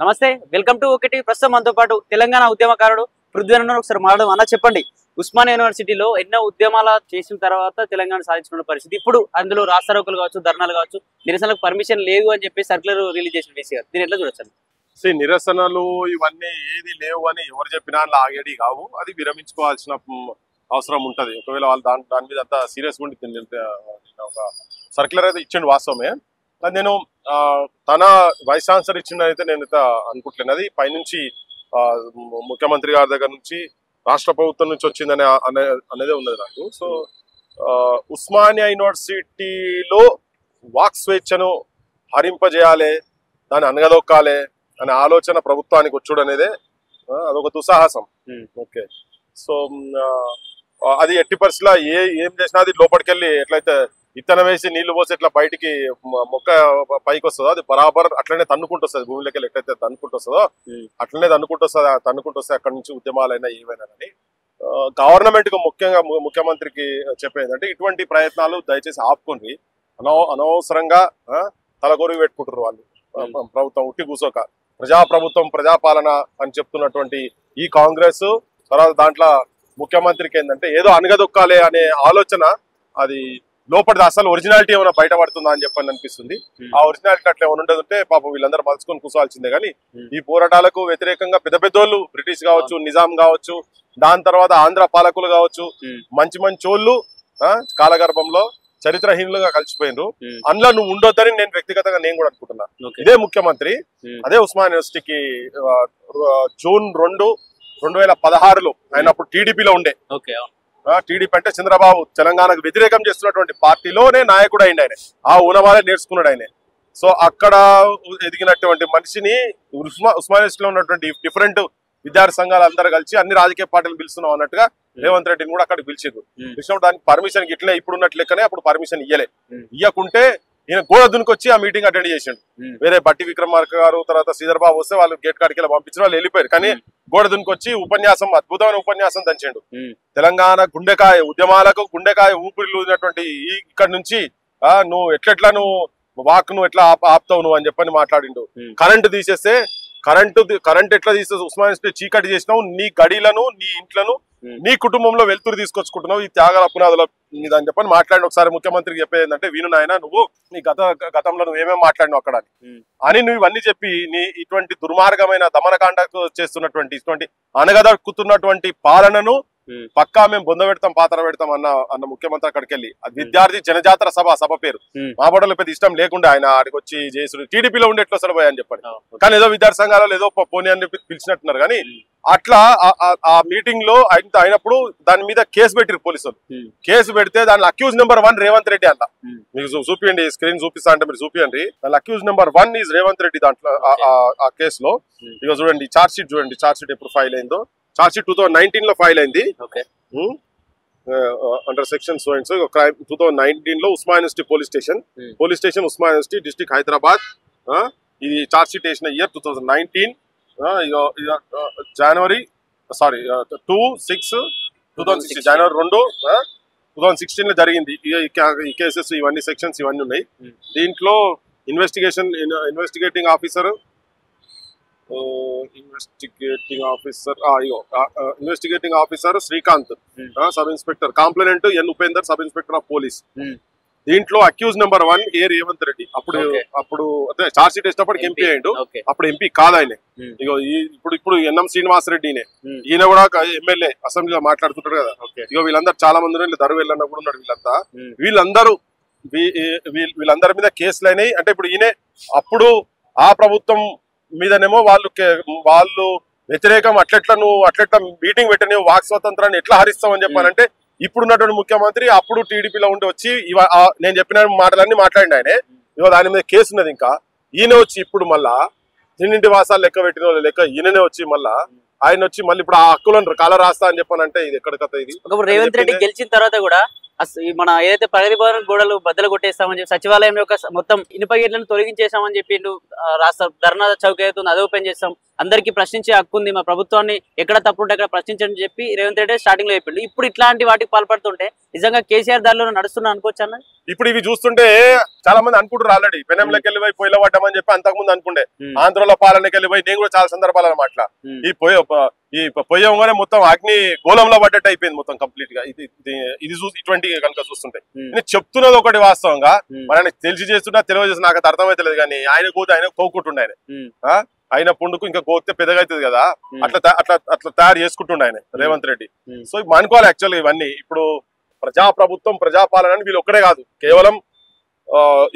నమస్తే, welcome to ఒకటి. ప్రస్తుతం మనతో పాటు తెలంగాణ ఉద్యమకారుడు పృథ్వీ అన్న ఒకసారి మాట్లాడదాం. అన్న చెప్పండి, ఉస్మానియా యూనివర్సిటీలో ఎన్నో ఉద్యమాల చేసిన తర్వాత తెలంగాణ సాధించిన పరిస్థితి, ఇప్పుడు అందులో రాస్తారోకలు కావచ్చు, ధర్నాలు కావచ్చు, నిరసనలకు పర్మిషన్ లేదు అని చెప్పి సర్క్యులర్ రిలీజ్ చేసిన వీసీ గారు, దీని ఎట్లా చూడొచ్చు? నిరసనలు ఇవన్నీ ఏది లేవు అని ఎవరు చెప్పినా ఆగేది కావు. అది విరమించుకోవాల్సిన అవసరం ఉంటది. ఒకవేళ వాళ్ళు దాని మీద అంత సీరియస్ ఉండి ఒక సర్క్యులర్ అయితే ఇచ్చిండు వాస్తవమే. నేను తన వైస్ ఛాన్సలర్ ఇచ్చిండైతే నేను అనుకుంటున్నాను. అది పైనుంచి ముఖ్యమంత్రి గారి దగ్గర నుంచి రాష్ట్ర ప్రభుత్వం నుంచి వచ్చిందని అనేది ఉన్నది నాకు. సో ఉస్మానియా యూనివర్సిటీలో వాక్ స్వేచ్ఛను హరింపజేయాలి, దాన్ని అనగదొక్కాలి అనే ఆలోచన ప్రభుత్వానికి వచ్చుడు అనేదే అదొక దుస్సాహసం. ఓకే, సో అది ఎట్టి పరిస్థితిలో ఏం చేసినా అది లోపలికెళ్ళి ఎట్లయితే విత్తనం వేసి నీళ్లు పోసి ఎట్లా బయటికి మొక్క పైకి వస్తుందో అది బరాబర్ అట్లనే తన్నుకుంటూ వస్తుంది. భూమిలోకి వెళ్ళి ఎట్లయితే తన్నుకుంటూ వస్తుందో అట్లనే తన్నుకుంటూ వస్తుంది. అక్కడి నుంచి ఉద్యమాలైనా ఏవైనా కానీ గవర్నమెంట్ కు ముఖ్యంగా ముఖ్యమంత్రికి చెప్పేదంటే ఇటువంటి ప్రయత్నాలు దయచేసి ఆపుకోండి. అనవసరంగా తలగొరుగు పెట్టుకుంటారు వాళ్ళు. ప్రభుత్వం ఉట్టి కూసోక ప్రజాప్రభుత్వం ప్రజాపాలన అని చెప్తున్నటువంటి ఈ కాంగ్రెస్ తర్వాత దాంట్లో ముఖ్యమంత్రికి ఏంటంటే ఏదో అనగదొక్కాలి అనే ఆలోచన, అది లోపలిది అసలు ఒరిజినాలిటీ ఏమైనా బయటపడుతుందా అని చెప్పని అనిపిస్తుంది. ఆ ఒరిజినాలిటీ అట్లా ఏమైనా ఉండదుంటే పాపం వీళ్ళందరూ మలుచుకొని కూర్చోవాల్సిందే. కానీ ఈ పోరాటాలకు వ్యతిరేకంగా పెద్ద పెద్దోళ్ళు బ్రిటిష్ కావచ్చు, నిజాం కావచ్చు, దాని తర్వాత ఆంధ్ర పాలకులు కావచ్చు, మంచి మంచోళ్ళు కాలగర్భంలో చరిత్రహీనులుగా కలిసిపోయినరు. అందులో నువ్వు ఉండొద్దని నేను వ్యక్తిగతంగా నేను కూడా అనుకుంటున్నా. ఇదే ముఖ్యమంత్రి అదే ఉస్మానియా యూనివర్సిటీకి జూన్ 2, 2016లో ఆయన అప్పుడు టీడీపీలో ఉండే. టీడీపీ అంటే చంద్రబాబు తెలంగాణకు వ్యతిరేకం చేస్తున్నటువంటి పార్టీలోనే నాయకుడు అయింది ఆయన. ఆ ఊనవాలే నేర్చుకున్నాడు ఆయన. సో అక్కడ ఎదిగినటువంటి మనిషిని ఉస్మానియాలో ఉన్నటువంటి డిఫరెంట్ విద్యార్థి సంఘాలు అందరూ కలిసి అన్ని రాజకీయ పార్టీలు పిలుస్తున్నాం అన్నట్టుగా రేవంత్ రెడ్డిని కూడా అక్కడ పిలిచారు. పిలిచినప్పుడు దానికి పర్మిషన్ ఇట్లే ఇప్పుడున్నట్లు లెక్కనే అప్పుడు పర్మిషన్ ఇయ్యకుంటే ఈయన గోడ దునికి ఆ మీటింగ్ అటెండ్ చేసిండు. వేరే బట్టి విక్రమార్క గారు తర్వాత శ్రీధర్ బాబు వస్తే వాళ్ళు గేట్ కాడికి వెళ్ళి పంపించిన వాళ్ళు వెళ్ళిపోయారు. కానీ గోడ దునికి ఉపన్యాసం, అద్భుతమైన ఉపన్యాసం దంచాడు. తెలంగాణ గుండెకాయ ఉద్యమాలకు గుండెకాయ ఊపిరిలున్నటువంటి ఇక్కడ నుంచి నువ్వు ఎట్లెట్లా నువ్వు వాక్ నువ్వు ఎట్లా ఆపుతావు నువ్వు అని చెప్పని మాట్లాడిండు. కరెంటు తీసేస్తే కరెంట్ ఎట్లా తీస్తే ఉస్మానియా చీకటి చేసినావు, నీ గడిలను నీ ఇంట్లను నీ కుటుంబంలో వెలుతురు తీసుకొచ్చుకుంటున్నావు ఈ త్యాగాల పునాదుల మీద అని చెప్పని మాట్లాడిన. ఒకసారి ముఖ్యమంత్రికి చెప్పేది ఏంటంటే, విను నాయన నువ్వు నీ గతంలో నువ్వు ఏమేమి మాట్లాడినావు అక్కడ అని నువ్వు ఇవన్నీ చెప్పి నీ ఇటువంటి దుర్మార్గమైన దమనకాండకు చేస్తున్నటువంటి ఇటువంటి అనగదక్కుతున్నటువంటి పాలనను పక్కా మేము బొంద పెడతాం పాత్ర పెడతాం అన్న ముఖ్యమంత్రి అక్కడికి వెళ్ళి విద్యార్థి జనజాతర సభ పేరు మా బోడలో పెద్ద ఇష్టం లేకుండా ఆయన ఆడికి వచ్చి చేసుడు టీడీపీలో ఉండి ఎట్లా సరిపోయా అని చెప్పండి. కానీ ఏదో విద్యార్థి సంఘాలలో ఏదో పోనీ అని పిలిచినట్టున్నారు. కానీ అట్లా ఆ మీటింగ్ లో అయినప్పుడు దాని మీద కేసు పెట్టిరు పోలీసులు. కేసు పెడితే దాని అక్యూజ్ నెంబర్ 1 రేవంత్ రెడ్డి అంట. మీకు చూపియండి, స్క్రీన్ చూపిస్తా అంటే మీరు చూపియండి. దాని accuse number 1 is Revanth Reddy. దాంట్లో ఆ కేసులో ఇక చూడండి చార్జ్ షీట్ చూడండి. చార్జ్ షీట్ ఎప్పుడు ఫైల్ అయిందో, చార్జ్ షీట్ 2019 లో ఫైల్ అయింది. Under section so and so crime 2019 లో Osmania university police station Osmania university district Hyderabad. ఇది చార్జ్ షీట్ వేసిన ఇయర్ 2019 జనవరి 2/6/2016 జనవరి 2 2016 లో జరిగింది ఈ కేసెస్. ఇవన్నీ సెక్షన్స్ ఇవన్నీ ఉన్నాయి. దీంట్లో investigating officer Srikanth, sub inspector complainant N Upender, sub inspector of police. దీంట్లో accused number 1 A Revanth Reddy. అప్పుడు చార్జ్ షీట్ వేసేటప్పటికి ఎంపీ అయ్యిండు. అప్పుడు ఎంపీ కాదు ఆయన. ఇగో ఇప్పుడు ఎన్ఎం శ్రీనివాస్ రెడ్డి ఈయన కూడా ఎమ్మెల్యే అసెంబ్లీలో మాట్లాడుతుంటారు కదా. ఇగో వీళ్ళందరూ చాలా మంది ఉన్నారు, దరువెల్లన్న కూడా ఉన్నాడు. వీళ్ళందరి మీద కేసులు అయినాయి. అంటే ఇప్పుడు ఈయన అప్పుడు ఆ ప్రభుత్వం మీదనేమో వాళ్ళు వ్యతిరేకం అట్లెట్లా మీటింగ్ పెట్టని వాక్ స్వాతంత్రాన్ని ఎట్లా హరిస్తాం అని చెప్పానంటే, ఇప్పుడున్నటువంటి ముఖ్యమంత్రి అప్పుడు టీడీపీలో ఉండి వచ్చి నేను చెప్పిన మాటలన్నీ మాట్లాడిన ఆయనే. ఇవాళ దాని మీద కేసు ఉన్నది. ఇంకా ఈయన వచ్చి ఇప్పుడు మళ్ళా తిన్నింటి వాసాలు లెక్క పెట్టిన వాళ్ళు లెక్క ఈయననే వచ్చి మళ్ళా ఆయన వచ్చి మళ్ళీ ఇప్పుడు ఆ హక్కులను కాల రాస్తా అని చెప్పానంటే ఇది ఎక్కడ కథ? ఇది రేవంత్ రెడ్డి గెలిచిన తర్వాత కూడా మన ఏదైతే ప్రగతి భవన్ గోడలు బద్దలు కొట్టేస్తామని చెప్పి సచివాలయం యొక్క మొత్తం ఇనుప గేట్లను తొలగించేస్తామని చెప్పి రాష్ట్ర ధర్నా చౌక్ ఏదైతే అది ఓపెన్ చేస్తాం, అందరికీ ప్రశ్నించే హక్కు ఉంది, మా ప్రభుత్వాన్ని ఎక్కడ తప్పుంటే అక్కడ ప్రశ్నించని చెప్పి రేవంత్ రెడ్డి స్టార్టింగ్ లో చెప్పిండు. ఇప్పుడు ఇట్లాంటి వాటికి పాల్పడుతుంటే నిజంగా కేసీఆర్ దారిలో నడుస్తున్నా అనుకోవచ్చు అన్న. ఇప్పుడు ఇవి చూస్తుంటే చాలా మంది అనుకుంటారు ఆల్రెడీ పెనంలోకి వెళ్ళి పోయి పొయ్యిలో పడ్డామని చెప్పి అంతకు ముందు అనుకుంటే ఆంధ్రలో పాలనకి వెళ్ళి పోయి నేను కూడా చాలా సందర్భాలు అన్నమాట ఈ పొయ్యంగానే మొత్తం అగ్ని గోళంలో పడ్డట్టు అయిపోయింది మొత్తం కంప్లీట్ గా. ఇది ఇటువంటి కనుక చూస్తుంటే నేను చెప్తున్నది ఒకటి వాస్తవంగా, మరి ఆయన తెలిసి చేస్తున్నా తెలియజేస్తున్నా నాకు అర్థమైతలేదు కానీ ఆయన కోతే ఆయన కోకుంటుండే ఆయన ఆయన పుండుకు ఇంకా కోతే పెద్దగా అవుతుంది కదా, అట్లా అట్లా అట్లా తయారు చేసుకుంటుండే ఆయన రేవంత్ రెడ్డి. సో అనుకోవాలి యాక్చువల్గా ఇవన్నీ. ఇప్పుడు ప్రజాప్రభుత్వం ప్రజాపాలన వీళ్ళు ఒక్కడే కాదు, కేవలం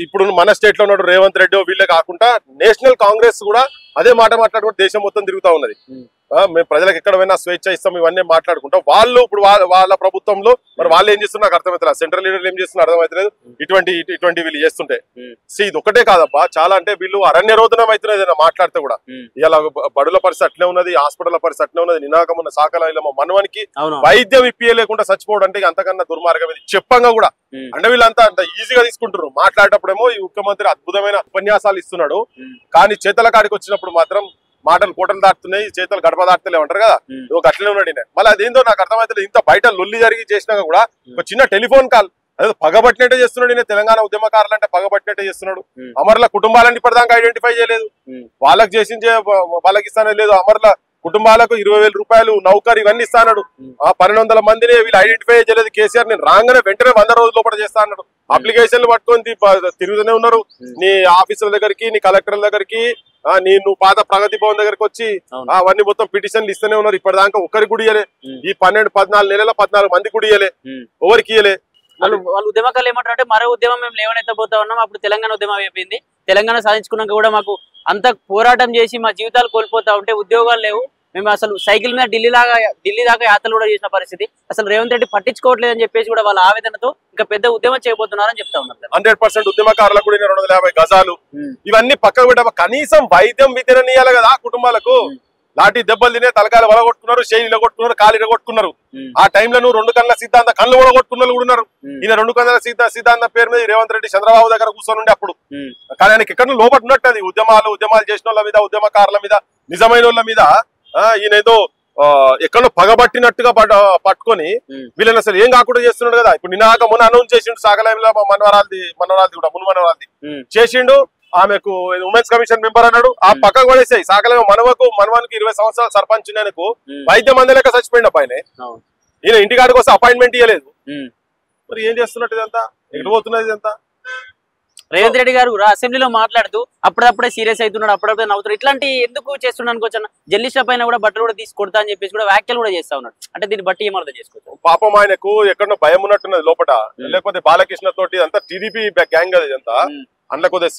ఇప్పుడు మన స్టేట్ లో ఉన్నాడు రేవంత్ రెడ్డి వీళ్ళే కాకుండా నేషనల్ కాంగ్రెస్ కూడా అదే మాట మాట్లాడుకుంటూ దేశం మొత్తం తిరుగుతా ఉన్నది. మేము ప్రజలకు ఎక్కడ పోయినా స్వేచ్ఛ ఇస్తాం ఇవన్నీ మాట్లాడుకుంటాం. వాళ్ళు ఇప్పుడు వాళ్ళ ప్రభుత్వంలో మరి వాళ్ళు ఏం చేస్తున్నారు నాకు అర్థమవుతలేదు, సెంట్రల్ లీడర్లు ఏం చేస్తున్నారు అర్థమవుతలేదు. ఇటువంటి వీళ్ళు చేస్తుంటే ఇది ఒకటే కాదబ్బా, చాలా అంటే వీళ్ళు అరణ్య రోదనం అవుతున్నది మాట్లాడితే కూడా. ఇలా బడుల పరిస్థితి అట్లే ఉన్నది, హాస్పిటల్ పరిస్థితి అట్లే ఉన్నది. నినాకం ఉన్న శాఖలో మనవానికి వైద్యం ఇప్పియలేకుండా చచ్చిపోవడం అంటే అంతకన్నా దుర్మార్గం ఇది. చెప్పంగా కూడా అంటే వీళ్ళంతా అంత ఈజీగా తీసుకుంటారు. మాట్లాడేటప్పుడేమో ఈ ముఖ్యమంత్రి అద్భుతమైన ఉపన్యాసాలు ఇస్తున్నాడు, కానీ చేతల కాడికి వచ్చినప్పుడు మాత్రం మాటలు కోటలు దాటుతున్నాయి, చేతులు గడప దాటుతలేవు అంటారు కదా, ఒక అట్లనే ఉన్నాడు. మళ్ళీ అదేందో నాకు అర్థమైతే ఇంత బయట లొల్లి జరిగి చేసినా కూడా ఒక చిన్న టెలిఫోన్ కాల్ అదే పగబట్టినట్టే చేస్తున్నాడు. తెలంగాణ ఉద్యమకారులు అంటే పగబట్టినట్టే చేస్తున్నాడు. అమరుల కుటుంబాలను ఇప్పటిదాకా ఐడెంటిఫై చేయలేదు, వాళ్ళకి చేసించే వాళ్ళకి ఇస్తానే లేదు. అమరుల కుటుంబాలకు 20,000 రూపాయలు నౌకర్ ఇవన్నీ ఇస్తాడు. 1200 మందిని వీళ్ళు ఐడెంటిఫై చేయలేదు. కేసీఆర్ నేను రాగానే వెంటనే 100 రోజుల లోపల చేస్తా అన్నాడు. అప్లికేషన్లు పట్టుకొని తిరుగుతూనే ఉన్నారు, నీ ఆఫీసుల దగ్గరికి, నీ కలెక్టర్ల దగ్గరికి, నువ్వు పాత ప్రగతి భవన్ దగ్గరికి వచ్చి అవన్నీ మొత్తం పిటిషన్లు ఇస్తూనే ఉన్నారు. ఇప్పటిదాకా ఒక్కరికి కూడా ఇయ్యలే. ఈ 12-14 నెలల 14 మంది కూడా ఇయ్యలే, ఎవరికి ఇయ్యలే. వాళ్ళు ఉద్యమకాలు ఏమంటారు అంటే మరో ఉద్యమం మేము లేవనైతే పోతా ఉన్నాం, అప్పుడు తెలంగాణ ఉద్యమం అయిపోయింది, తెలంగాణ సాధించుకున్నాక కూడా మాకు అంత పోరాటం చేసి మా జీవితాలు కోల్పోతా ఉంటే ఉద్యోగాలు లేవు, మేము అసలు సైకిల్ మీద ఢిల్లీ దాకా యాత్రలు కూడా చేసిన పరిస్థితి, అసలు రేవంత్ రెడ్డి పట్టించుకోవట్లేదు అని చెప్పేసి కూడా వాళ్ళ ఆవేదనతో ఇంకా పెద్ద ఉద్యమం చేయబోతున్నారని చెప్తా ఉన్నారు. 100% ఉద్యమకారులకు కూడా 250 గజాలు ఇవన్నీ పక్కకు పెట్ట కనీసం వైద్యం వితరణీయాలి కదా కుటుంబాలకు. లాఠీ దెబ్బలు తినే తలకాయలు వలగొట్టుకున్నారు, చేయి ఇలగొట్టుకున్నారు, కాలు ఇరగొట్టుకున్నారు. ఆ టైంలో నువ్వు 2 కళ్ళ సిద్ధాంత కళ్ళు కూడా కొట్టుకున్నారు కూడా ఉన్నారు. ఈయన 2 కళ్ళ సిద్ధాంత పేరు మీద రేవంత్ రెడ్డి చంద్రబాబు దగ్గర కూర్చొని ఉండే అప్పుడు. కానీ ఆయనకి ఎక్కడ లోపల ఉన్నట్టు అది ఉద్యమాలు చేసిన వాళ్ళ మీద, ఉద్యమకారుల మీద, నిజమైన వాళ్ళ మీద ఈయన ఏదో ఎక్కడో పగబట్టినట్టుగా పట్టుకొని వీళ్ళని అసలు ఏం కాకుండా చేస్తున్నాడు కదా. ఇప్పుడు నినాక మొన్న అనౌన్స్ చేసిండు సాగలంలో మనవరాలది కూడా మున్మనవరాలది చేసిండు. ఆమెకు ఉమెన్స్ కమిషన్ మెంబర్ అన్నాడు, ఆ పక్కకు పడేసాయి. సాగలం మనవానికి 20 సంవత్సరాలు సర్పంచ్ ఆయనకు వైద్యం అందలేక చచ్చిపోయిండు పైన. ఈయన ఇంటికాడికి వస్తే అపాయింట్మెంట్ ఇవ్వలేదు. మరి ఏం చేస్తున్నట్టు ఇదంతా, ఎటు పోతున్నది ఇదంతా? రేవంత్ రెడ్డి గారు అసెంబ్లీలో మాట్లాడుతూ అప్పుడప్పుడే సీరియస్ అవుతున్నాడు, అప్పుడప్పుడే నవ్వుతున్నాడు, ఇట్లాంటి ఎందుకు చేస్తున్నాడు అనుకోవచ్చు. జర్నలిస్ట్ల పైన కూడా బట్టలు కూడా తీసి కొడతా అని చెప్పేసి కూడా వ్యాఖ్యలు కూడా చేస్తా ఉన్నాడు. అంటే దీన్ని బట్టి ఏమర్థం చేసుకోవచ్చు? పాపం ఆయనకు ఎక్కడో భయం ఉన్నట్టున్నది లోపల, లేకపోతే బాలకృష్ణ తోటి అంతా టీడీపీ గ్యాంగ్ అది ఇదంతా. అందులో కొద్దిగా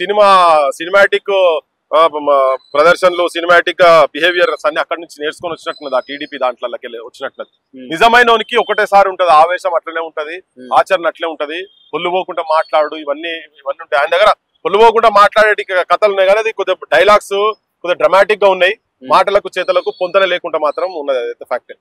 సినిమాటిక్ ప్రదర్శనలు, సినిమాటిక్ బిహేవియర్ అన్ని అక్కడి నుంచి నేర్చుకొని వచ్చినట్టున్నది ఆ టీడీపీ దాంట్లోకి వచ్చినట్లది. నిజమైన ఒకటేసారి ఉంటది ఆవేశం, అట్లనే ఉంటది ఆచరణ, అట్లే ఉంటది. పొల్లుపోకుండా మాట్లాడు, ఇవన్నీ ఉంటాయి ఆయన దగ్గర. పొల్లుపోకుండా మాట్లాడే కథలు ఉన్నాయి కానీ అది కొద్దిగా డైలాగ్స్ కొద్దిగా డ్రామాటిక్ గా ఉన్నాయి. మాటలకు చేతలకు పొంతన లేకుండా మాత్రం ఉన్నది, అదైతే ఫ్యాక్ట్.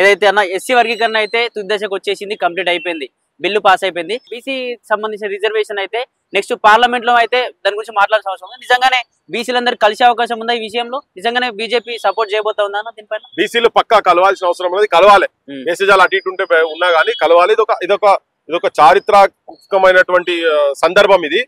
ఏదైతే అన్న ఎస్సీ వర్గీకరణ అయితే తుది దశకు వచ్చేసింది, కంప్లీట్ అయిపోయింది, బిల్లు పాస్ అయిపోయింది. బీసీ సంబంధించిన రిజర్వేషన్ అయితే నెక్స్ట్ పార్లమెంట్ లో అయితే దాని గురించి మాట్లాడాల్సిన అవసరం ఉంది. నిజంగానే బీసీలందరూ కలిసే అవకాశం ఉందా ఈ విషయంలో? నిజంగానే బీజేపీ సపోర్ట్ చేయబోతా ఉందా దీనిపైన? బీసీలు పక్కా కలవాల్సిన అవసరం ఉన్నది, కలవాలి. మెసేజాలు అటు ఇటు ఉంటే ఉన్నా కానీ కలవాలి. ఇదొక చారిత్రాత్మకమైనటువంటి సందర్భం ఇది.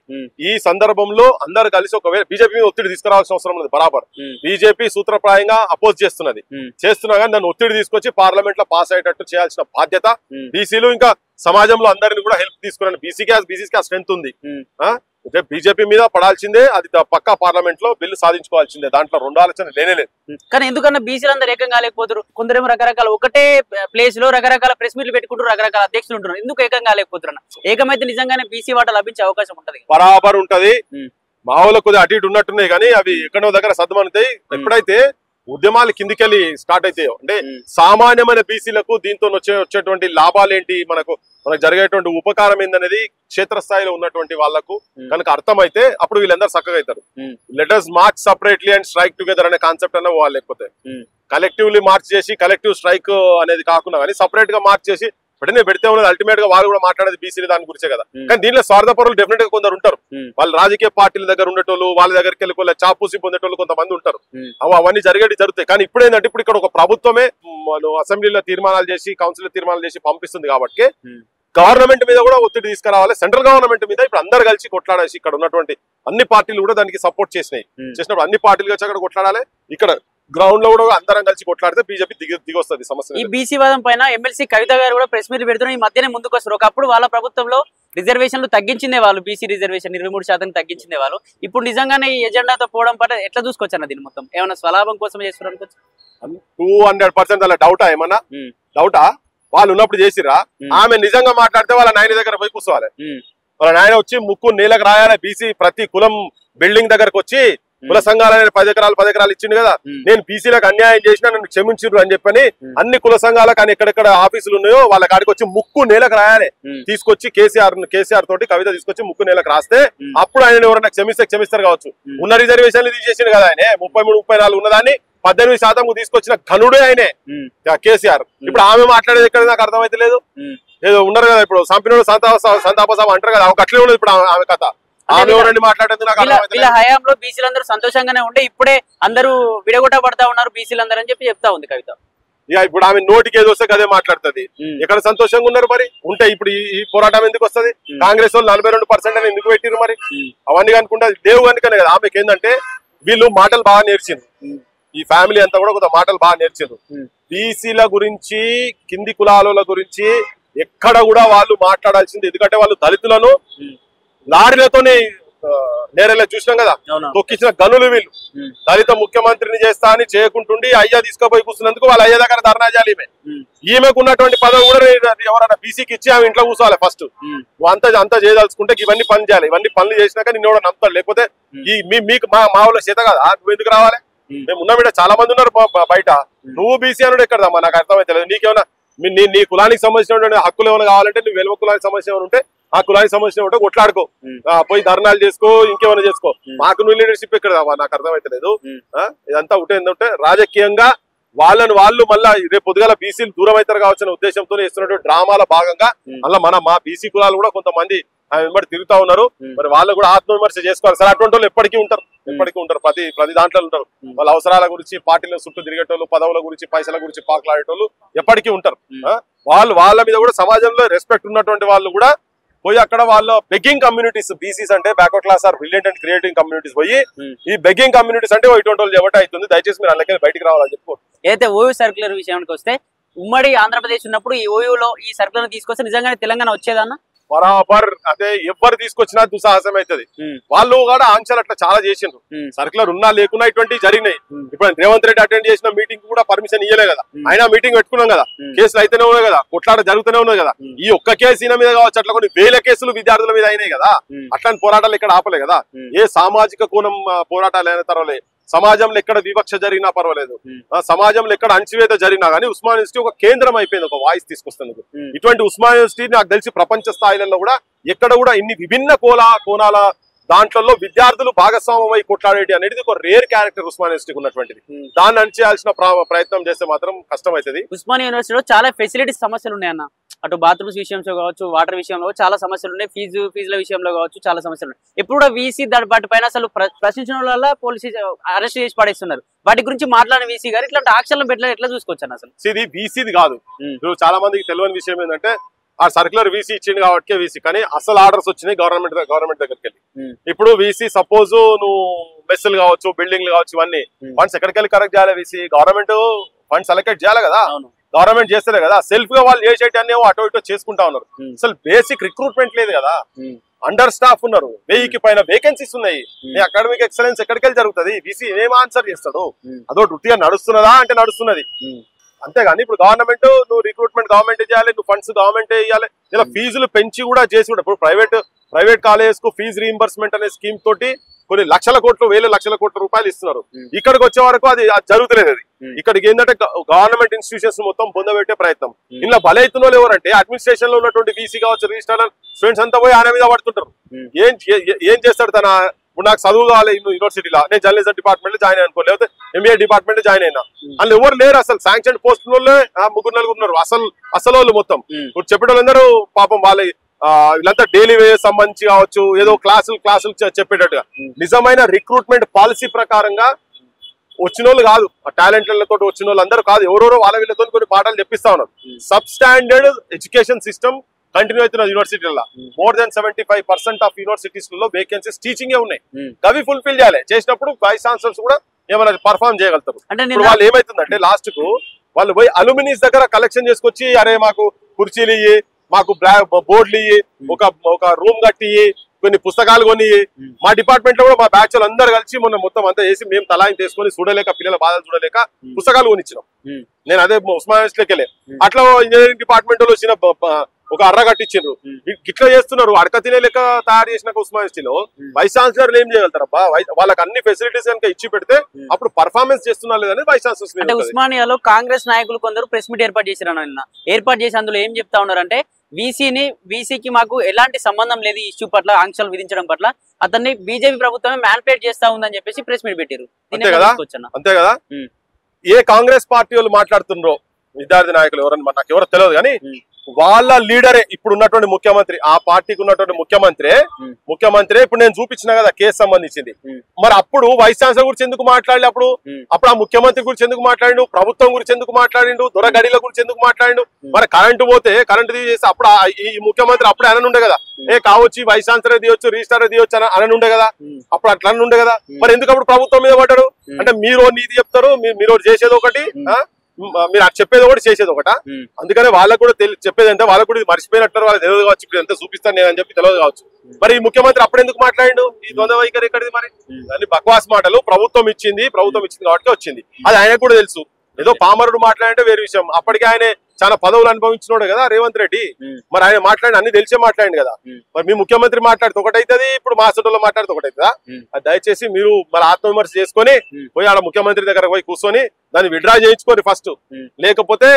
ఈ సందర్భంలో అందరు కలిసి ఒకవేళ బీజేపీ మీద ఒత్తిడి తీసుకురావాల్సిన అవసరం ఉన్నది. బరాబర్ బీజేపీ సూత్రప్రాయంగా అపోజ్ చేస్తున్నా కానీ దాన్ని ఒత్తిడి తీసుకొచ్చి పార్లమెంట్ లో పాస్ అయ్యేటట్టు చేయాల్సిన బాధ్యత బీసీలు, ఇంకా సమాజంలో అందరినీ కూడా హెల్ప్ తీసుకున్నాను. బీసీకి ఆ స్ట్రెంత్ ఉంది. బీజేపీ మీద పడాల్సిందే, అది పక్కా పార్లమెంట్ లో బిల్లు సాధించుకోవాల్సిందే, దాంట్లో 2 ఆలోచన లేనేలేదు. కానీ ఎందుకన్నా బీసీలందరూ ఏకంగా లేకపోతారు? కొందరేమో రకరకాల ఒకటే ప్లేస్ లో రకరకాల ప్రెస్ మీట్లు పెట్టుకుంటారు, రకరకాల అధ్యక్షులు ఉంటున్నారు. ఎందుకు ఏకంగా లేకపోతున్నా? ఏకమైతే నిజంగానే బీసీ వాటా లభించే అవకాశం ఉంటది, బరాబర్ ఉంటది. మామూలు కొద్దిగా అటు ఇటు ఉన్నట్టున్నాయి కానీ అవి ఎక్కడో దగ్గర సద్దుమనుతాయి. ఎప్పుడైతే ఉద్యమాలు కిందికెళ్ళి స్టార్ట్ అయితే అంటే సామాన్యమైన బీసీలకు దీంతో వచ్చేటువంటి లాభాలేంటి, మనకు జరిగేటువంటి ఉపకారం ఏందనేది క్షేత్రస్థాయిలో ఉన్నటువంటి వాళ్లకు కనుక అర్థమైతే అప్పుడు వీళ్ళందరూ చక్కగా అవుతారు. Let us March separately and strike together అనే కాన్సెప్ట్ అన్న లేకపోతే కలెక్టివ్లీ మార్చ్ చేసి కలెక్టివ్ స్ట్రైక్ అనేది కాకుండా కానీ సపరేట్ గా మార్చ్ చేసి వెంటనే పెడితే ఉన్నది అల్టిమేట్ గా వాళ్ళు కూడా మాట్లాడేది బీసీల దాని గురించే కదా. కానీ దీనిలో స్వార్థపరులు డెఫినెట్ గా కొందరు ఉంటారు. వాళ్ళు రాజకీయ పార్టీల దగ్గర ఉండేటోళ్ళు, వాళ్ళ దగ్గరికి వెళ్ళి చాపూసి పొందేటోళ్ళు కొంతమంది ఉంటారు. అవన్నీ జరుగుతాయి. కానీ ఇప్పుడు ఏంటంటే ఇప్పుడు ఇక్కడ ఒక ప్రభుత్వమే అసెంబ్లీలో తీర్మానాలు చేసి కౌన్సిల్ తీర్మానాలు చేసి పంపిస్తుంది కాబట్టి గవర్నమెంట్ మీద కూడా ఒత్తిడి తీసుకురావాలి. సెంట్రల్ గవర్నమెంట్ మీద ఇప్పుడు అందరు కలిసి కొట్లాడేసి ఇక్కడ ఉన్నటువంటి అన్ని పార్టీలు కూడా దానికి సపోర్ట్ చేసినప్పుడు అన్ని పార్టీలు వచ్చి అక్కడ కొట్లాడాలి. ఇక్కడ గ్రౌండ్ లో కూడా అందరం కలిసి కొట్లాడితే బీజేపీ దిగొస్తుంది సమస్య. ఈ బీసీ వాదం పైన ఎమ్మెల్సీ కవిత గారు కూడా ప్రెస్ మీట్ పెడుతున్నారు. ఈ మధ్యనే ముందుకు వస్తారు. ఒకప్పుడు వాళ్ళ ప్రభుత్వంలో రిజర్వేషన్లు తగ్గించిందే వాళ్ళు, బీసీ రిజర్వేషన్ 23% తగ్గించిందే వాళ్ళు. ఇప్పుడు నిజంగానే ఈ ఎజెండాతో పోవడం పట్ల ఎట్లా చూసుకోవచ్చు దీన్ని మొత్తం ఏమైనా స్వలాభం కోసం చేస్తారు అనుకోవచ్చు? 200% అలా డౌటా? ఏమన్నా డౌటా? వాళ్ళు ఉన్నప్పుడు చేసిరా? ఆమె నిజంగా మాట్లాడితే వాళ్ళ నాయన దగ్గర పోయి కూర్చోవాలి. వాళ్ళ నాయన వచ్చి ముక్కు నీళ్ళకి రాయాలి. బీసీ ప్రతి కులం బిల్డింగ్ దగ్గరకు వచ్చి కుల సంఘాలు 10 ఎకరాలు ఇచ్చిండు కదా, నేను బీసీలకు అన్యాయం చేసినా నన్ను క్షమించురు అని చెప్పని అన్ని సంఘాలకు అని ఎక్కడెక్కడ ఆఫీసులు ఉన్నాయో వాళ్ళ కాడికి వచ్చి ముక్కు నేలకు రాయాలి. తీసుకొచ్చి కేసీఆర్ తోటి కవిత తీసుకొచ్చి ముక్కు నేలకు రాస్తే అప్పుడు ఆయన ఎవరైనా క్షమిస్తారు కావచ్చు. ఉన్న రిజర్వేషన్లు తీసేసిండు కదా ఆయన, 33-34 ఉన్నదాన్ని 18% తీసుకొచ్చిన ఘనుడే ఆయనే కేసీఆర్. ఇప్పుడు ఆమె మాట్లాడేది ఎక్కడ నాకు అర్థమైతే లేదు. ఏదో ఉన్నారు కదా ఇప్పుడు సంపినోడు సంతాపసభ అంటారు కదా, అట్లే ఉన్నది ఇప్పుడు ఆమె కథ. వీళ్ళ హయాంలో బీసీలందరూ సంతోషంగానే ఉండే, ఇప్పుడే అందరూ విడగొట్టబడతా ఉన్నారు బీసీలందరూ అని చెప్పి చెప్తా ఉంది కవిత. ఇక ఇప్పుడు ఆమె నోటికి ఏదో వస్తే అదే మాట్లాడుతుంది. ఎక్కడ సంతోషంగా ఉన్నారు మరి? ఉంటే ఇప్పుడు ఈ పోరాటం ఎందుకు వస్తుంది? కాంగ్రెస్ వాళ్ళు 42% అని ఎందుకు పెట్టిరు మరి? అవన్నీ అనుకుంటే లేవు కనుకనే కదా. ఆమెకి ఏంటంటే వీళ్ళు మాటలు బాగా నేర్చిండ్రు, ఈ ఫ్యామిలీ అంతా కూడా కొంత మాటలు బాగా నేర్చిండ్రు. బీసీల గురించి కింది కులాల గురించి ఎక్కడ కూడా వాళ్ళు మాట్లాడాల్సింది. ఎందుకంటే వాళ్ళు దళితులను లారీలతోనే నేరేలా చూసినాం కదా, తొక్కించిన గనులు వీళ్ళు. దళిత ముఖ్యమంత్రిని చేస్తా అని చేయకుంటుండి అయ్యా తీసుకుపోయి కూర్చున్నందుకు వాళ్ళ అయ్య దగ్గర ధర్నా చేయాలి. ఈమెకు ఉన్నటువంటి పదవి కూడా ఎవరైనా బీసీకి ఇచ్చి ఆమె ఇంట్లో కూర్చోవాలి ఫస్ట్. నువ్వు అంతా చేయదలుచుకుంటే ఇవన్నీ పనులు చేయాలి. ఇవన్నీ పనులు చేసినాక నిన్ను కూడా నమ్ముతాడు. లేకపోతే మీకు మా వాళ్ళ చేత కదా, నువ్వు ఎందుకు రావాలి? మేము ఉన్న మీద చాలా మంది ఉన్నారు బయట. నువ్వు బీసీ అనుడు ఎక్కడదమ్మా? నాకు అర్థమైతే లేదు. నీకేమైనా నీ కులానికి సంబంధించిన హక్కులు ఏమైనా కావాలంటే నువ్వు వెలువ కులానికి సంబంధించిన ఉంటే ఆ కులానికి సంబంధించిన ఉంటే కొట్లాడుకో, పోయి ధర్నాలు చేసుకో, ఇంకేమైనా చేసుకో. మాకు నువ్వు లీడర్షిప్ ఎక్కడ? నాకు అర్థమైతే లేదు. ఇదంతా ఉంటే ఏంటంటే రాజకీయంగా వాళ్ళు మళ్ళా రేపు పొద్దుగాల బీసీలు దూరం అవుతారు కావచ్చు ఉద్దేశంతో చేస్తున్నటువంటి డ్రామాల భాగంగా అలా మా బీసీ కులాలు కూడా కొంతమంది వెంబడి తిరుగుతా ఉన్నారు. మరి వాళ్ళు కూడా ఆత్మవిమర్శ చేసుకోవాలి సార్. అటువంటి వాళ్ళు ఎప్పటికీ ఉంటారు, ప్రతి దాంట్లో ఉంటారు. వాళ్ళ అవసరాల గురించి పార్టీల చుట్టూ తిరిగేటోళ్ళు, పదవుల గురించి పైసల గురించి పాకులాడేటోళ్ళు ఎప్పటికీ ఉంటారు. వాళ్ళ మీద కూడా సమాజంలో రెస్పెక్ట్ ఉన్నటువంటి వాళ్ళు కూడా పోయి అక్కడ వాళ్ళ బెగ్గింగ్ కమ్యూనిటీస్, బీసీస్ అంటే backward class are brilliant and creating communities పోయి ఈ బెగ్గింగ్ కమ్యూనిటీస్ అంటే ఇటువంటి వాళ్ళు ఎవట అవుతుంది, దయచేసి మీరు అందుకే బయటికి రావాలని చెప్పుకో. అయితే ఓయూ సర్క్యులర్ విషయానికి వస్తే ఉమ్మడి ఆంధ్రప్రదేశ్ ఉన్నప్పుడు ఈ ఓయూలో ఈ సర్క్యులర్ తీసుకొస్తే నిజంగానే తెలంగాణ వచ్చేదన్న? బరాబర్ అదే. ఎవరు తీసుకొచ్చినా దుస్సాహసం అవుతుంది. వాళ్ళు కూడా ఆంక్షలు అట్లా చాలా చేసిండ్రు. సర్కులర్ ఉన్నా లేకున్నా ఇటువంటి జరిగినాయి. ఇప్పుడు రేవంత్ రెడ్డి అటెండ్ చేసిన మీటింగ్ కూడా పర్మిషన్ ఇయ్యలే కదా, అయినా మీటింగ్ పెట్టుకున్నాం కదా, కేసులు అయితేనే ఉన్నాయి కదా, కొట్లాట జరుగుతూనే ఉన్నాయి కదా. ఈ ఒక్క కేసు ఈయన మీద కావచ్చు, అట్లా కొన్ని వేల కేసులు విద్యార్థుల మీద అయినాయి కదా. అట్లాంటి పోరాటాలు ఇక్కడ ఆపలే కదా. ఏ సామాజిక కోణం పోరాటాలు అయిన తర్వాత సమాజంలో ఎక్కడ వివక్ష జరిగినా పర్వాలేదు, సమాజంలో ఎక్కడ అణచివేత జరిగినా కానీ ఉస్మాన్ యూనివర్సిటీ ఒక కేంద్రం అయిపోయింది, ఒక వాయిస్ తీసుకొస్తుంది. ఇటువంటి ఉస్మాన్ యూనివర్సిటీ నాకు తెలిసి ప్రపంచ స్థాయిలలో కూడా ఎక్కడ కూడా ఇన్ని విభిన్న కోణాల దాంట్లో విద్యార్థులు భాగస్వామ్యమై కొట్లాడేటి అనేది ఒక రేర్ క్యారెక్టర్ ఉస్మాన్ యూనివర్సిటీకి ఉన్నటువంటిది. దాన్ని అణచేయాల్సిన ప్రయత్నం చేస్తే మాత్రం కష్టం అవుతుంది. ఉస్మాన్ యూనివర్సిటీలో చాలా ఫెసిలిటీస్ సమస్యలు ఉన్నాయన్న. అటు బాత్రూమ్స్ విషయంలో కావచ్చు, వాటర్ విషయంలో చాలా సమస్యలు ఉన్నాయి, ఫీజుల విషయంలో కావచ్చు చాలా సమస్యలు ఉన్నాయి. ఎప్పుడు కూడా వీసీ వాటి పైన అసలు ప్రశ్నించడం వల్ల పోలీసు అరెస్ట్ చేసి పడేస్తున్నారు. వాటి గురించి మాట్లాడిన వీసీ గారు ఇట్లాంటి ఆక్షన్లు పెట్టలేదు, ఎట్లా చూసుకోవచ్చు అసలు? ఇది వీసీది కాదు. చాలా మందికి తెలియని విషయం ఏంటంటే ఆ సర్క్యులర్ వీసీ ఇచ్చింది కాబట్టి వీసీ, కానీ అసలు ఆర్డర్స్ వచ్చినాయి గవర్నమెంట్ దగ్గరికి వెళ్ళి. ఇప్పుడు వీసీ సపోజ్ నువ్వు మెస్సులు కావచ్చు, బిల్డింగ్లు కావచ్చు, ఇవన్నీ ఫండ్స్ ఎక్కడికి వెళ్ళి కరెక్ట్ చేయాలి? వీసీ గవర్నమెంట్ ఫండ్స్ అలొకేట్ చేయాలి కదా, గవర్నమెంట్ చేస్తలే కదా. సెల్ఫ్ గా వాళ్ళు చేసేటి అన్నీ అటో ఇటో చేసుకుంటా ఉన్నారు. అసలు బేసిక్ రిక్రూట్మెంట్ లేదు కదా. అండర్ స్టాఫ్ ఉన్నారు, 1000కి పైన వేకెన్సీస్ ఉన్నాయి. అకాడమిక్ ఎక్సలెన్స్ ఎక్కడికి వెళ్ళి జరుగుతుంది? వీసీ ఏం ఆన్సర్ చేస్తాడు? అదొకటి వృత్తిగా నడుస్తున్నదా అంటే నడుస్తున్నది, అంతేగాని ఇప్పుడు గవర్నమెంట్ నువ్వు రిక్రూట్మెంట్ గవర్నమెంట్ చేయాలి, నువ్వు ఫండ్స్ గవర్నమెంట్ ఇవ్వాలి. ఇలా ఫీజులు పెంచి కూడా చేసి కూడా ఇప్పుడు ప్రైవేట్ కాలేజెస్ కు ఫీజు రీయింబర్స్మెంట్ అనే స్కీమ్ తోటి కొన్ని వేల లక్షల కోట్ల రూపాయలు ఇస్తున్నారు. ఇక్కడికి వచ్చే వరకు అది జరుగుతలేదు. అది ఇక్కడికి ఏంటంటే గవర్నమెంట్ ఇన్స్టిట్యూషన్స్ మొత్తం పొందబెట్టే ప్రయత్నం. ఇలా బలైతున్న వాళ్ళు ఎవరంటే అడ్మినిస్ట్రేషన్ లో ఉన్నటువంటి వీసీ కావచ్చు, రిజిస్ట్రార్ స్టూడెంట్స్ అంతా పోయి ఆయన మీద పడుతుంటారు. ఏం చేస్తాడు? తన ఇప్పుడు నాకు చదువు కావాలి యూనివర్సిటీలో, నేను జర్నలిజం డిపార్ట్మెంట్ లో జాయిన్ అనుకో, లేకపోతే ఎంబీఏ డిపార్ట్మెంట్ లో జాయిన్ అయినా, అందులో ఎవరు లేరు అసలు, శాంక్షన్ పోస్ట్ వాళ్ళే 3-4 ఉన్నారు అసలు వాళ్ళు మొత్తం. ఇప్పుడు చెప్పేటోళ్ళందరూ పాపం వాళ్ళ వీళ్ళంతా డైలీ వే సంబంధించి కావచ్చు, ఏదో క్లాసులు చెప్పేటట్టుగా. నిజమైన రిక్రూట్మెంట్ పాలసీ ప్రకారంగా వచ్చిన వాళ్ళు కాదు, టాలెంట్లతో వచ్చిన వాళ్ళు అందరూ కాదు, ఎవరెవరో వాళ్ళ వీళ్ళతో కొన్ని పాఠాలు చెప్పిస్తా ఉన్నారు. Sub standard education system continue అవుతున్న యూనివర్సిటీలలో మోర్ దాన్ 75% ఆఫ్ యూనివర్సిటీస్ లో వేకెన్సీస్ టీచింగే ఉన్నాయి. అవి ఫుల్ఫిల్ చేయాలి. చేసినప్పుడు వైస్ ఛాన్సలర్స్ కూడా ఏమైనా పర్ఫార్మ్ చేయగలుగుతారు. ఇప్పుడు వాళ్ళు ఏమైతుందంటే లాస్ట్ కు వాళ్ళు పోయి అల్యూమినిస్ దగ్గర కలెక్షన్ చేసుకొచ్చి, అరే మాకు కుర్చీలు ఇయ్యి, మాకు బోర్డులు ఇయ్యి, ఒక రూమ్ కట్టి, కొన్ని పుస్తకాలు కొని, మా డిపార్ట్మెంట్ లో కూడా మా బ్యాచ్ అందరు కలిసి మొత్తం అంతా చేసి మేము తలాయి తీసుకొని చూడలేక, పిల్లల బాధలు చూడలేక పుస్తకాలు కొనిచ్చినాం. నేను అదే ఉస్మానియాకి వెళ్ళే అట్లా ఇంజనీరింగ్ డిపార్ట్మెంట్ లో వచ్చిన ఒక అర్ర కట్టించారు. ఇట్లా చేస్తున్నారు. అడక తినే లెక్క తయారు చేసిన ఉస్మానియాలో వైస్ ఛాన్సలర్ ఏం చేయగలుగుతారబ్బా? వాళ్ళకి అన్ని ఫెసిలిటీస్ కనుక ఇచ్చి పెడితే అప్పుడు పర్ఫార్మెన్స్ చేస్తున్నారు లేదని వైస్ ఛాన్సలర్. అంటే ఉస్మానియాలో కాంగ్రెస్ నాయకులు కొందరు ప్రెస్ మీట్ ఏర్పాటు చేశారు. ఏర్పాటు చేసి అందులో ఏం చెప్తా ఉన్నారంటే, వీసీకి మాకు ఎలాంటి సంబంధం లేదు ఈ ఇష్యూ పట్ల, ఆంక్షలు విధించడం పట్ల, అతన్ని బీజేపీ ప్రభుత్వమే మ్యానిపులేట్ చేస్తా ఉందని చెప్పేసి ప్రెస్ మీట్ పెట్టారు. అంతే కదా. ఏ కాంగ్రెస్ పార్టీ వాళ్ళు మాట్లాడుతున్నారో విద్యార్థి నాయకులు ఎవరని నాకు ఎవరో తెలియదు, కానీ వాళ్ళ లీడరే ఇప్పుడు ఉన్నటువంటి ముఖ్యమంత్రి, ఆ పార్టీకి ఉన్నటువంటి ముఖ్యమంత్రి ఇప్పుడు నేను చూపించిన కదా కేసు సంబంధించింది. మరి అప్పుడు వైస్ ఛాన్సలర్ గురించి ఎందుకు మాట్లాడి, అప్పుడు ఆ ముఖ్యమంత్రి గురించి ఎందుకు మాట్లాడిండు, ప్రభుత్వం గురించి ఎందుకు మాట్లాడిండు, దొరగడిల గురించి ఎందుకు మాట్లాడిండు? మరి కరెంటు పోతే కరెంటు తీసేసి అప్పుడు ఈ ముఖ్యమంత్రి అప్పుడే అననుండే కదా, కావచ్చు వైస్ ఛాన్సలర్ తీయొచ్చు, రిజిస్ట్రార్ తీయొచ్చు అని అననుండే కదా, అప్పుడు అట్లా అనుండే కదా. మరి ఎందుకు అప్పుడు ప్రభుత్వం మీద పడ్డాడు? అంటే మీరు నీతి చెప్తారు, మీరు చేసేది ఒకటి, మీరు చెప్పేది ఒకటి చేసేది ఒకట. అందుకనే వాళ్ళకు కూడా చెప్పేది అంటే వాళ్ళకు కూడా మర్చిపోయినట్టు వాళ్ళు తెలియదు కావచ్చు, ఇప్పుడు ఎంత చూపిస్తాను నేను అని చెప్పి తెలియదు కావచ్చు. మరి ఈ ముఖ్యమంత్రి అప్పుడు ఎందుకు మాట్లాడిండు? ఈ ద్వంద్వ వైఖరి ఎక్కడిది? మరి దాన్ని బక్వాస్ మాటలు. ప్రభుత్వం ఇచ్చింది కాబట్టి వచ్చింది, అది ఆయనకు కూడా తెలుసు. ఏదో పామరుడు మాట్లాడంటే వేరే విషయం. అప్పటికే ఆయన చాలా పదవులు అనుభవించినోడు కదా రేవంత్ రెడ్డి. మరి ఆయన మాట్లాడి అన్ని తెలిసే మాట్లాడింది కదా. మరి మీ ముఖ్యమంత్రి మాట్లాడితే ఒకటైతుంది, ఇప్పుడు మా సొంతలో మాట్లాడితే ఒకటైతుందా? అది దయచేసి మీరు మరి ఆత్మవిమర్శ చేసుకొని పోయి ఆడ ముఖ్యమంత్రి దగ్గర పోయి కూర్చొని దాన్ని విడ్రా చేయించుకోండి ఫస్ట్. లేకపోతే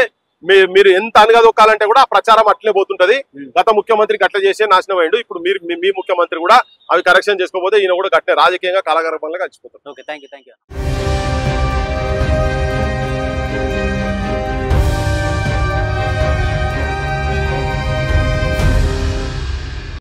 మీరు ఎంత అనగదొక్కాలంటే కూడా ఆ ప్రచారం అట్లే పోతుంటది. గత ముఖ్యమంత్రికి అట్లా చేసే నాశనం అయ్యిండు. ఇప్పుడు మీ ముఖ్యమంత్రి కూడా అవి కరెక్షన్ చేసుకోకపోతే ఈయన కూడా గట్టే రాజకీయంగా కళాగర్భంగా కలిసిపోతారు. Okay, thank you.